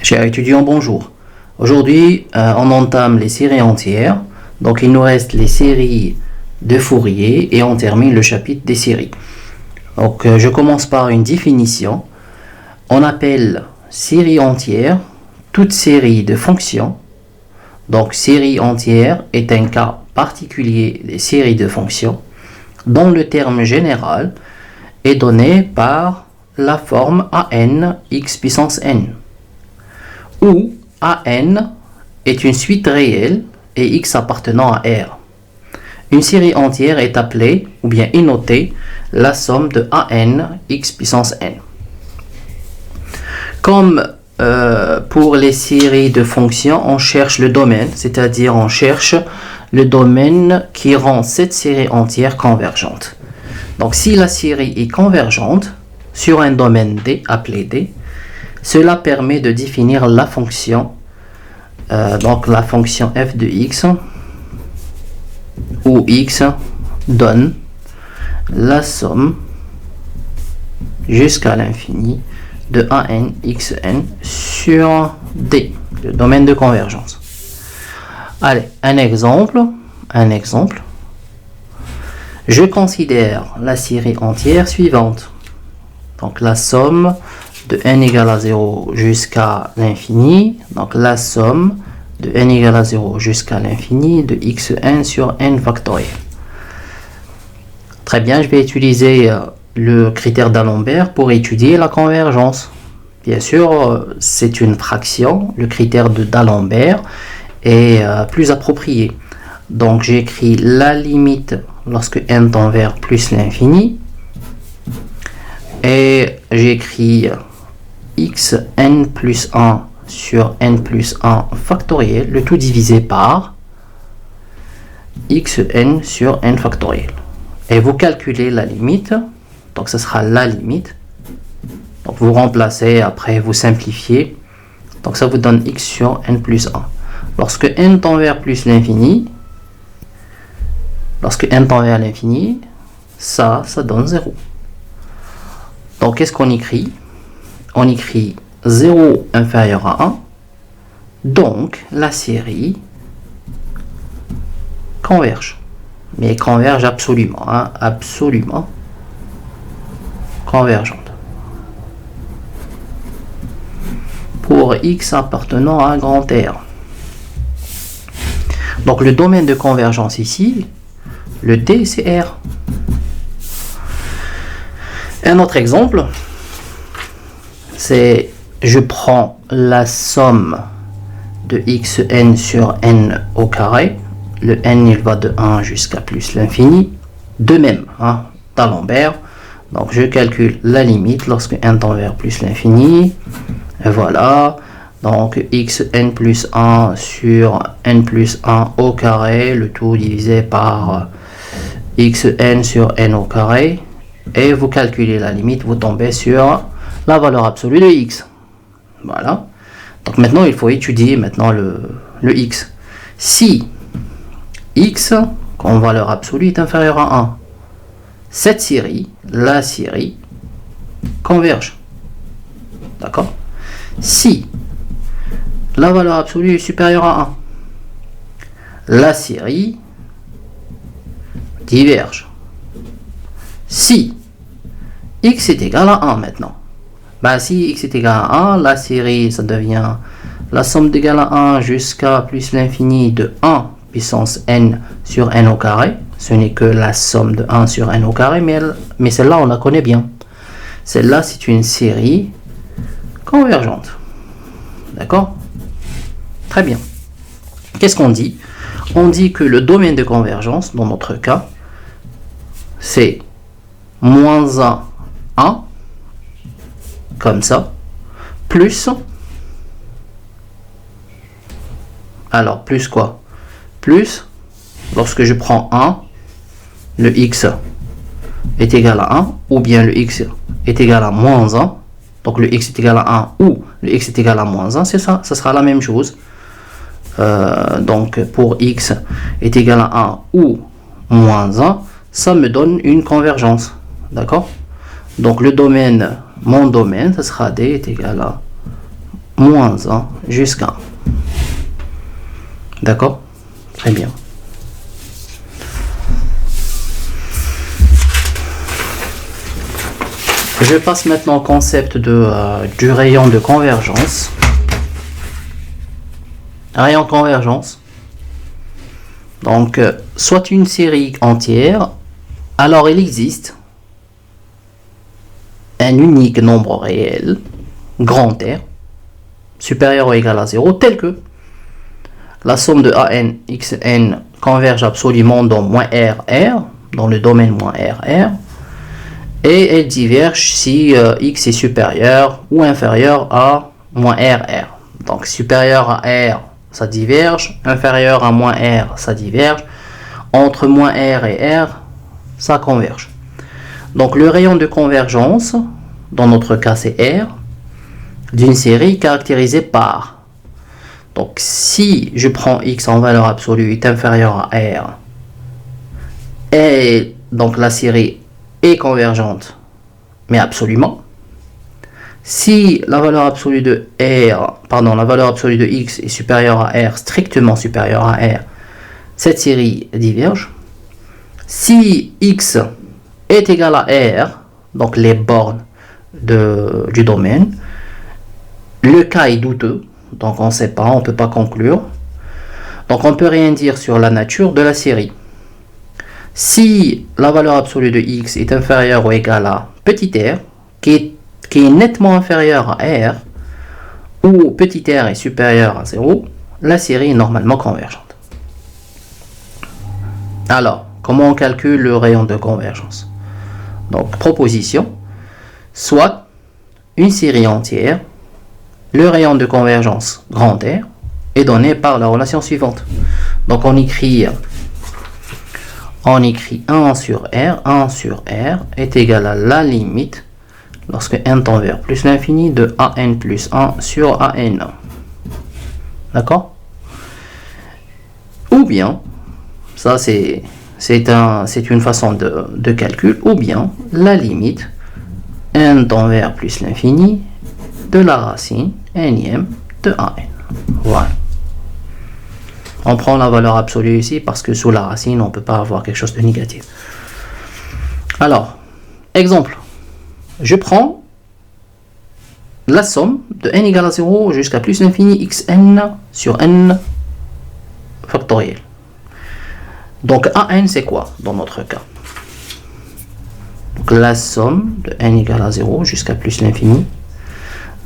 Chers étudiants, bonjour. Aujourd'hui, on entame les séries entières. Donc, il nous reste les séries de Fourier et on termine le chapitre des séries. Donc, je commence par une définition. On appelle série entière toute série de fonctions. Donc, série entière est un cas particulier des séries de fonctions dont le terme général est donné par la forme an x puissance n, où an est une suite réelle et x appartenant à R. Une série entière est appelée ou bien est notée la somme de an x puissance n. Comme pour les séries de fonctions, on cherche le domaine, c'est-à-dire on cherche le domaine qui rend cette série entière convergente. Donc si la série est convergente sur un domaine D appelé D, cela permet de définir la fonction, donc la fonction f de x, où x donne la somme jusqu'à l'infini de an xn sur D, le domaine de convergence. Allez, un exemple. Je considère la série entière suivante. Donc la somme de n égale à 0 jusqu'à l'infini, donc la somme de n égale à 0 jusqu'à l'infini de xn sur n factoriel. Très bien, je vais utiliser le critère d'Alembert pour étudier la convergence. Bien sûr, c'est une fraction, le critère d'Alembert est plus approprié. Donc j'écris la limite lorsque n tend vers plus l'infini, et j'écris xn plus 1 sur n plus 1 factoriel, le tout divisé par xn sur n factoriel. Et vous calculez la limite, donc ce sera la limite. Donc vous remplacez, après vous simplifiez, donc ça vous donne x sur n plus 1. Lorsque n tend vers plus l'infini, ça donne 0. Donc qu'est-ce qu'on écrit? On écrit 0 inférieur à 1, donc la série converge. Mais converge absolument, absolument convergente. Pour x appartenant à un grand R. Donc le domaine de convergence ici, le D, c'est R. Un autre exemple, c'est je prends la somme de xn sur n au carré. Le n, il va de 1 jusqu'à plus l'infini. De même, d'Alembert. Donc je calcule la limite lorsque n tend vers plus l'infini. Et voilà. Donc xn plus 1 sur n plus 1 au carré, le tout divisé par xn sur n au carré. Et vous calculez la limite, vous tombez sur la valeur absolue de x. Voilà. Donc maintenant, il faut étudier maintenant le x. Si x, comme valeur absolue, est inférieur à 1, cette série, la série, converge. D'accord? Si la valeur absolue est supérieure à 1, la série diverge. Si x est égal à 1 maintenant, si x est égal à 1, la série, ça devient la somme d'égal à 1 jusqu'à plus l'infini de 1 puissance n sur n au carré. Ce n'est que la somme de 1 sur n au carré, mais celle-là, on la connaît bien. Celle-là, c'est une série convergente. D'accord? Très bien. Qu'est-ce qu'on dit? On dit que le domaine de convergence, dans notre cas, c'est moins 1, comme ça, plus, alors plus quoi? Plus, lorsque je prends 1, le x est égal à 1, ou bien le x est égal à moins 1, donc le x est égal à 1 ou le x est égal à moins 1, c'est ça, ça sera la même chose. Donc pour x est égal à 1 ou moins 1, ça me donne une convergence. D'accord? Donc le domaine, mon domaine, ça sera D est égal à moins 1 jusqu'à 1. D'accord? Très bien. Je passe maintenant au concept du rayon de convergence. Rayon de convergence. Donc, soit une série entière, alors il existe un unique nombre réel, grand R, supérieur ou égal à 0, tel que la somme de an xn converge absolument dans moins r, dans le domaine moins r, et elle diverge si x est supérieur ou inférieur à moins r. Donc supérieur à r, ça diverge, inférieur à moins r, ça diverge, entre moins r et r, ça converge. Donc le rayon de convergence, dans notre cas c'est R, d'une série caractérisée par, donc si je prends x en valeur absolue est inférieur à R, et donc la série est convergente, mais absolument, si la valeur absolue de la valeur absolue de x est supérieure à R, strictement supérieure à R, cette série diverge. Si x est égal à R, donc les bornes du domaine, le cas est douteux, donc on ne sait pas, on ne peut pas conclure. Donc on ne peut rien dire sur la nature de la série. Si la valeur absolue de x est inférieure ou égale à petit r, qui est nettement inférieur à r, ou petit r est supérieur à 0, la série est normalement convergente. Alors, comment on calcule le rayon de convergence? Donc, proposition, soit une série entière, le rayon de convergence grand R est donné par la relation suivante. Donc, on écrit 1 sur R est égal à la limite, lorsque n tend vers plus l'infini, de an plus 1 sur an. D'accord? Ou bien, ça c'est une façon de calcul, ou bien la limite n tend vers plus l'infini de la racine nème de an. Voilà. On prend la valeur absolue ici parce que sous la racine on ne peut pas avoir quelque chose de négatif. Alors, exemple, je prends la somme de n égale à 0 jusqu'à plus l'infini xn sur n factoriel. Donc an c'est quoi dans notre cas? Donc la somme de n égale à 0 jusqu'à plus l'infini.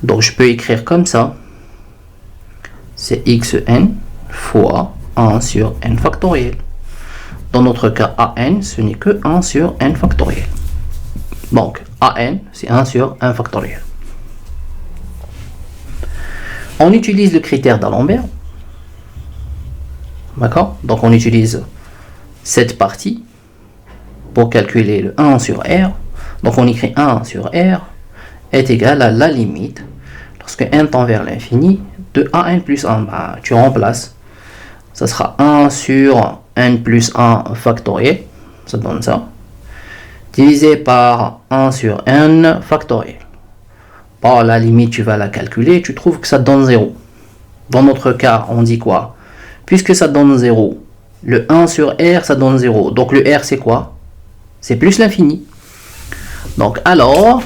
Donc je peux écrire comme ça. C'est xn fois 1 sur n factoriel. Dans notre cas an, ce n'est que 1 sur n factoriel. Donc an, c'est 1 sur 1 factoriel. On utilise le critère d'Alembert. D'accord? Donc on utilise cette partie pour calculer le 1 sur R. Donc on écrit 1 sur R est égal à la limite, lorsque n tend vers l'infini, de an plus 1. Bah, tu remplaces. Ça sera 1 sur n plus 1 factoriel. Ça donne ça. Divisé par 1 sur n factoriel. Par la limite, tu vas la calculer. Tu trouves que ça donne 0. Dans notre cas, on dit quoi? Puisque ça donne 0, le 1 sur R, ça donne 0. Donc le R, c'est quoi? C'est plus l'infini. Donc alors,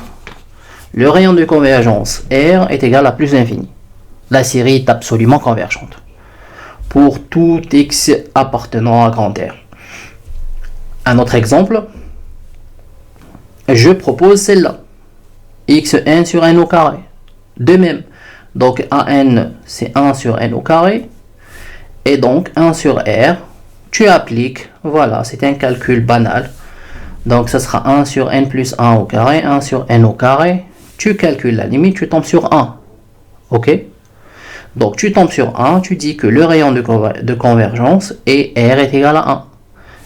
le rayon de convergence R est égal à plus l'infini. La série est absolument convergente pour tout x appartenant à grand R. Un autre exemple, je propose celle-là. xn sur n au carré. De même, donc an, c'est 1 sur n au carré. Et donc 1 sur R, tu appliques, voilà, c'est un calcul banal. Donc ça sera 1 sur n plus 1 au carré, 1 sur n au carré. Tu calcules la limite, tu tombes sur 1. Ok? Donc tu tombes sur 1, tu dis que le rayon de convergence est R est égal à 1.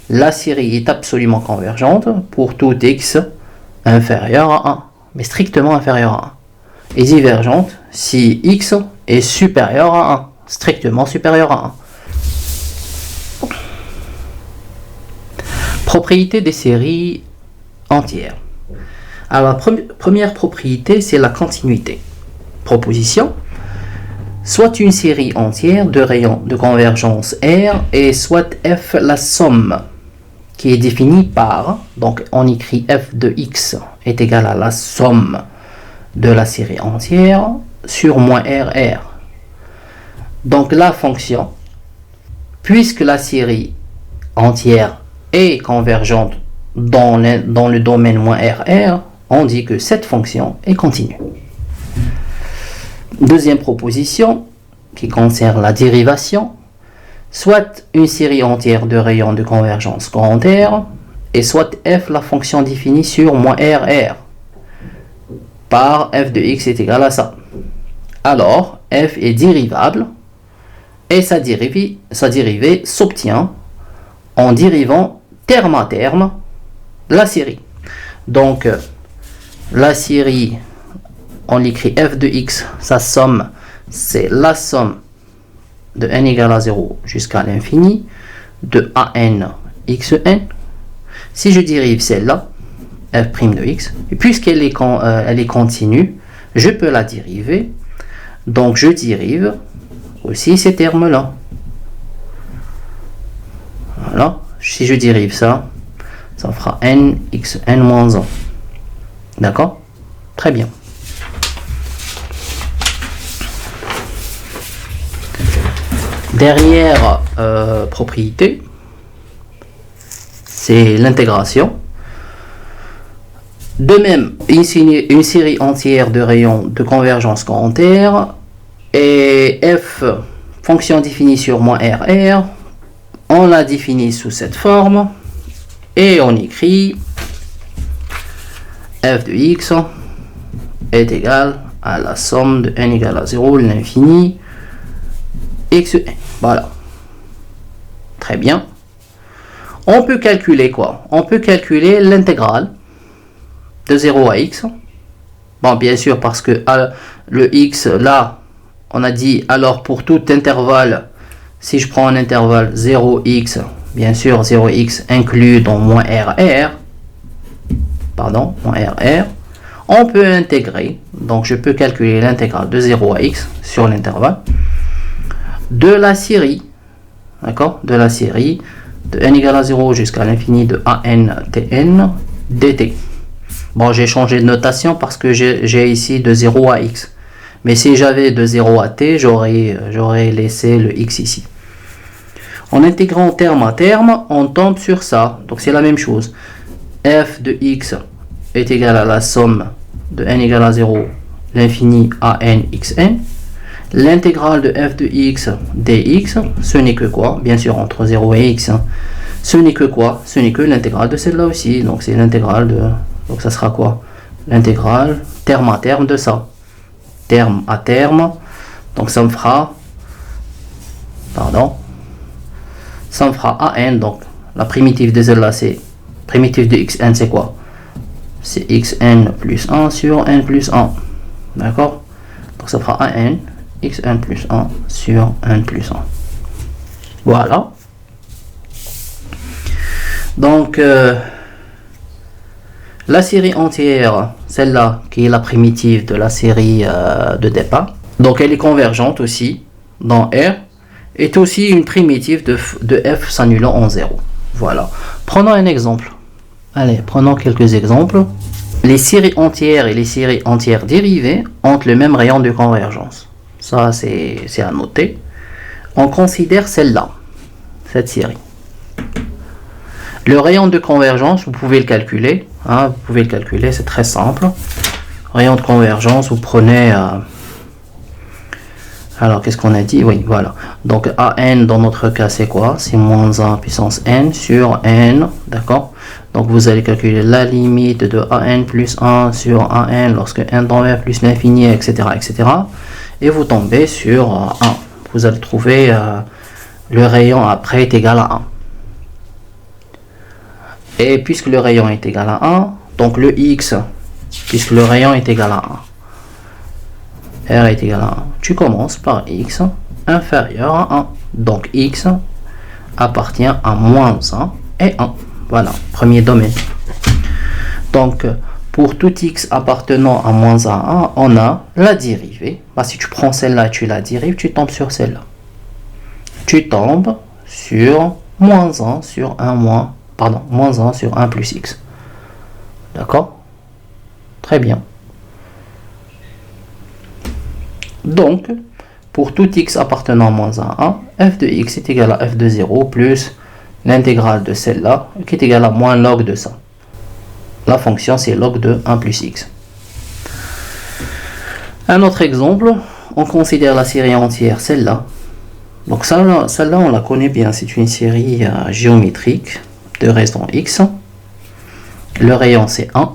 La série est absolument convergente pour tout x inférieur à 1, mais strictement inférieur à 1. Et divergente si x est supérieur à 1, strictement supérieur à 1. Propriété des séries entières. Alors la première propriété, c'est la continuité. Proposition, soit une série entière de rayons de convergence R et soit F la somme qui est définie par, donc on écrit f de x est égal à la somme de la série entière sur moins RR. Donc la fonction, puisque la série entière est convergente dans le domaine moins RR, on dit que cette fonction est continue. Deuxième proposition qui concerne la dérivation, soit une série entière de rayons de convergence grand R et soit f la fonction définie sur moins RR par f de x est égal à ça. Alors f est dérivable et sa dérivée s'obtient en dérivant terme à terme la série. Donc la série, on l'écrit f de x, sa somme c'est la somme de n égale à 0 jusqu'à l'infini de an xn. Si je dérive celle-là, f' de x, et puisqu'elle est, elle est continue, je peux la dériver. Donc je dérive aussi ces termes-là. Voilà. Si je dérive ça, ça fera n xn moins 1. D'accord? Très bien. Dernière propriété, c'est l'intégration. De même, une série entière de rayons de convergence grand R et f, fonction définie sur moins RR, on la définit sous cette forme et on écrit f de x est égal à la somme de n égale à 0, l'infini, xn. Voilà. Très bien. On peut calculer quoi? On peut calculer l'intégrale de 0 à x. Bon, bien sûr, parce que le x, là, on a dit, alors pour tout intervalle, si je prends un intervalle 0x, bien sûr, 0x inclus dans moins RR, pardon, moins RR, on peut intégrer, donc je peux calculer l'intégrale de 0 à x sur l'intervalle, de la série, d'accord, de la série de n égale à 0 jusqu'à l'infini de an tn dt. Bon, j'ai changé de notation parce que j'ai ici de 0 à x. Mais si j'avais de 0 à t, j'aurais laissé le x ici. En intégrant terme à terme, on tombe sur ça. Donc c'est la même chose. F de x est égal à la somme de n égale à 0, l'infini an xn. L'intégrale de f de x dx, ce n'est que quoi? Bien sûr, entre 0 et x. Ce n'est que quoi? Ce n'est que l'intégrale de celle-là aussi. Donc c'est l'intégrale de... Donc ça sera quoi? L'intégrale terme à terme de ça. Terme à terme. Donc ça me fera... Pardon. Ça me fera an. Donc la primitive de celle-là, c'est... Primitive de xn, c'est quoi? C'est xn plus 1 sur n plus 1. D'accord? Donc ça fera an. xn plus 1 sur n plus 1. Voilà. Donc, la série entière, celle-là, qui est la primitive de la série de départ, donc elle est convergente aussi dans R, est aussi une primitive de f s'annulant en 0. Voilà. Prenons un exemple. Allez, prenons quelques exemples. Les séries entières et les séries entières dérivées ont le même rayon de convergence. Ça, c'est à noter. On considère celle-là, cette série. Le rayon de convergence, vous pouvez le calculer. Hein, vous pouvez le calculer, c'est très simple. Rayon de convergence, vous prenez... alors, qu'est-ce qu'on a dit? Oui, voilà. Donc, an, dans notre cas, c'est quoi? C'est moins 1 puissance n sur n. D'accord? Donc, vous allez calculer la limite de an plus 1 sur an lorsque n tend vers plus l'infini, etc., etc. Et vous tombez sur 1. Vous allez trouver le rayon après est égal à 1. Et puisque le rayon est égal à 1, donc le x, puisque le rayon est égal à 1, R est égal à 1, tu commences par x inférieur à 1. Donc x appartient à moins 1 et 1. Voilà, premier domaine. Donc, Pour tout x appartenant à moins 1, on a la dérivée. Bah, si tu prends celle-là et tu la dérives, tu tombes sur celle-là. Tu tombes sur moins 1 sur 1 moins, pardon, moins 1 sur 1 plus x. D'accord? Très bien. Donc, pour tout x appartenant à moins 1, f de x est égal à f de 0 plus l'intégrale de celle-là, qui est égale à moins log de ça. La fonction, c'est log de 1 plus x. Un autre exemple, on considère la série entière, celle-là. Donc celle-là, on la connaît bien, c'est une série géométrique de raisons x. Le rayon, c'est 1.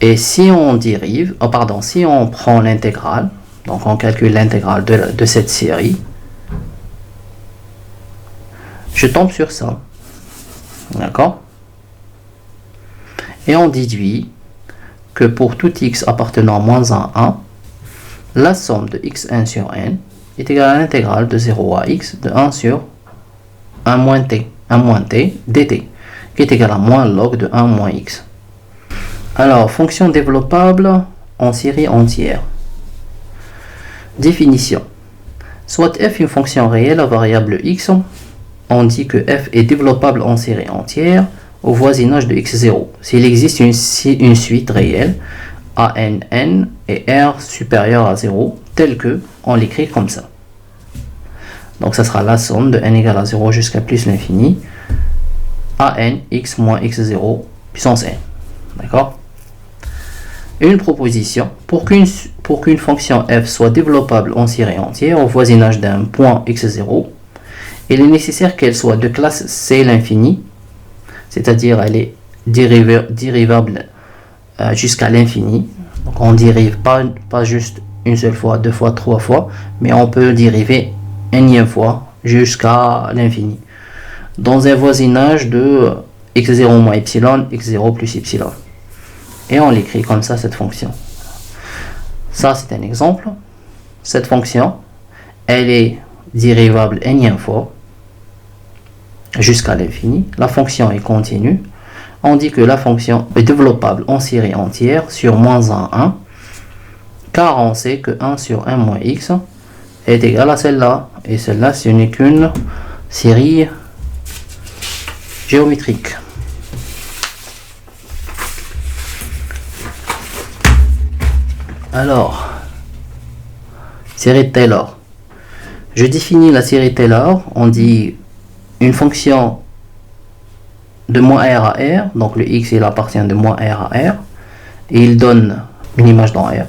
Et si on dérive, si on prend l'intégrale, donc on calcule l'intégrale de cette série, je tombe sur ça. D'accord? Et on déduit que pour tout x appartenant à moins 1, la somme de x1 sur n est égale à l'intégrale de 0 à x de 1 sur 1 moins t dt, qui est égal à moins log de 1 moins x. Alors, fonction développable en série entière. Définition. Soit f une fonction réelle à variable x, on dit que f est développable en série entière au voisinage de x0. S'il existe une suite réelle a n et r supérieur à 0, tel que on l'écrit comme ça. Donc ça sera la somme de n égale à 0 jusqu'à plus l'infini a n x moins x0 puissance n. D'accord? Une proposition. Pour qu'une fonction f soit développable en série entière au voisinage d'un point x0, il est nécessaire qu'elle soit de classe C l'infini, c'est-à-dire elle est dérivable jusqu'à l'infini. Donc on dérive pas juste une seule fois, deux fois, trois fois, mais on peut dériver énième fois jusqu'à l'infini. Dans un voisinage de x0 moins epsilon, x0 plus epsilon. Et on l'écrit comme ça, cette fonction. Ça, c'est un exemple. Cette fonction, elle est dérivable énième fois jusqu'à l'infini. La fonction est continue. On dit que la fonction est développable en série entière sur moins 1, car on sait que 1 sur 1 moins x est égal à celle-là. Et celle-là, ce n'est qu'une série géométrique. Alors, série de Taylor. Je définis la série Taylor. On dit une fonction de moins r à r, donc le x il appartient de moins r à r, et il donne une image dans R.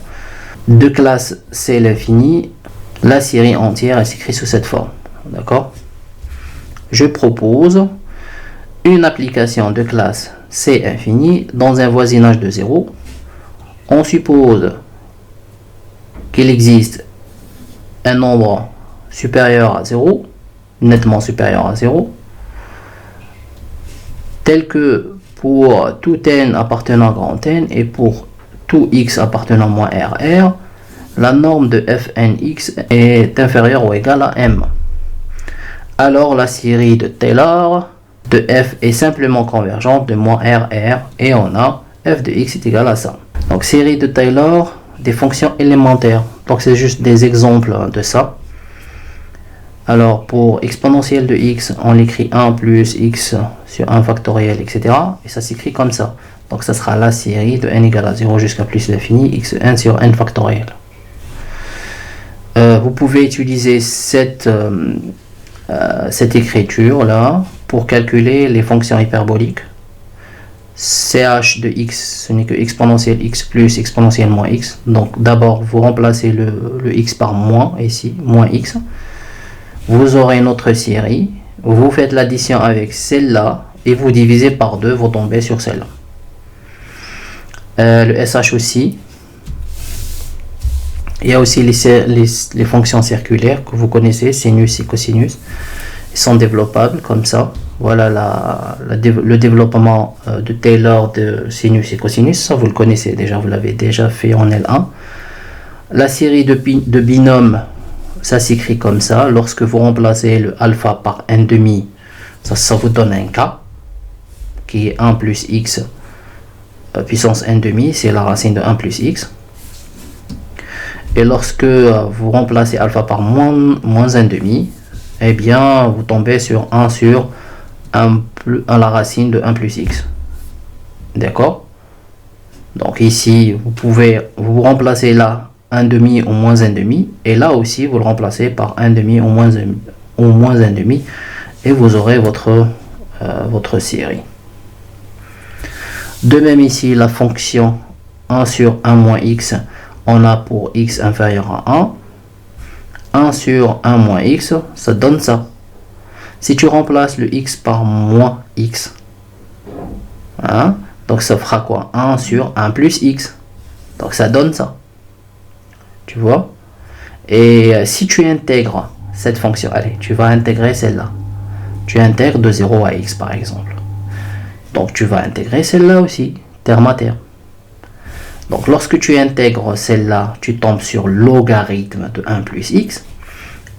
De classe C l'infini, la série entière elle s'écrit sous cette forme. D'accord? Je propose une application de classe C infini dans un voisinage de 0. On suppose qu'il existe un nombre supérieur à 0, nettement supérieur à 0, tel que pour tout n appartenant à grand N et pour tout x appartenant à moins r, la norme de fnx est inférieure ou égale à m. Alors la série de Taylor de f est simplement convergente de moins r et on a f de x est égal à ça. Donc série de Taylor des fonctions élémentaires. Donc c'est juste des exemples de ça. Alors pour exponentielle de x, on l'écrit 1 plus x sur 1 factoriel, etc. Et ça s'écrit comme ça. Donc ça sera la série de n égale à 0 jusqu'à plus l'infini, x1 sur n factoriel. Vous pouvez utiliser cette écriture là pour calculer les fonctions hyperboliques. ch de x, ce n'est que exponentielle x plus exponentielle moins x. Donc d'abord vous remplacez le x par moins, ici, moins x. Vous aurez une autre série, vous faites l'addition avec celle-là et vous divisez par 2, vous tombez sur celle-là. Le sh aussi. Il y a aussi les fonctions circulaires que vous connaissez, sinus et cosinus. Ils sont développables comme ça. Voilà le développement de Taylor de sinus et cosinus. Ça vous le connaissez déjà, vous l'avez déjà fait en L1. La série de binômes, ça s'écrit comme ça. Lorsque vous remplacez le alpha par n demi, ça vous donne un k qui est 1 plus x puissance n demi, c'est la racine de 1 plus x. Et lorsque vous remplacez alpha par moins 1 demi, eh bien, vous tombez sur 1 sur 1 la racine de 1 plus x. D'accord? Donc ici, vous remplacez là 1 demi ou moins 1 demi, et là aussi, vous le remplacez par 1 demi ou moins 1 demi, et vous aurez votre série. De même ici, la fonction 1 sur 1 moins x, on a pour x inférieur à 1. 1 sur 1 moins x, ça donne ça. Si tu remplaces le x par moins x, hein, donc ça fera quoi? 1 sur 1 plus x. Donc ça donne ça. Tu vois? Et si tu intègres cette fonction, allez, tu vas intégrer celle-là. Tu intègres de 0 à x par exemple. Donc tu vas intégrer celle-là aussi, terme à terme. Donc lorsque tu intègres celle-là, tu tombes sur logarithme de 1 plus x.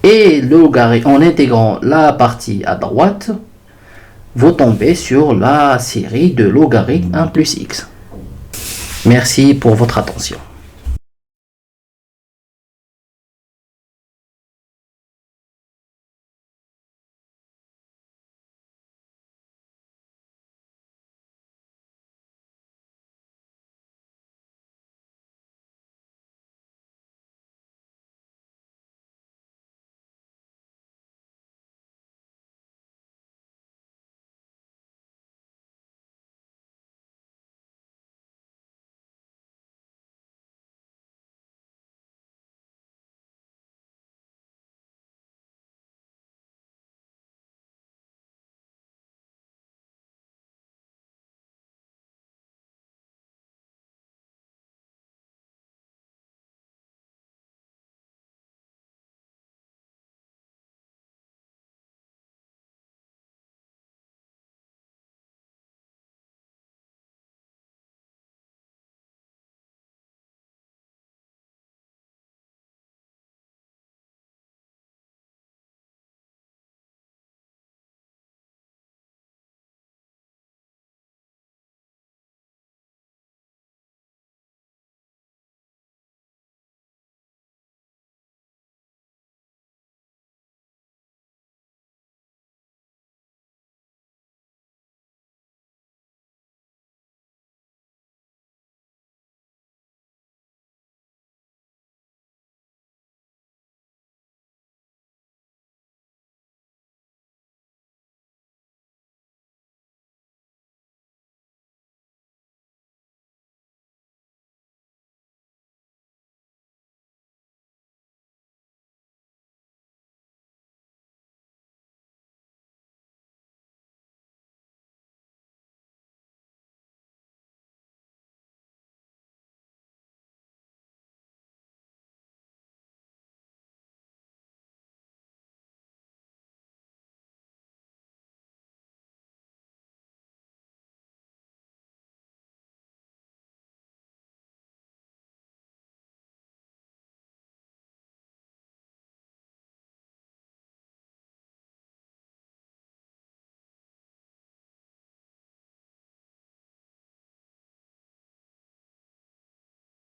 Et en intégrant la partie à droite, vous tombez sur la série de logarithme 1 plus x. Merci pour votre attention.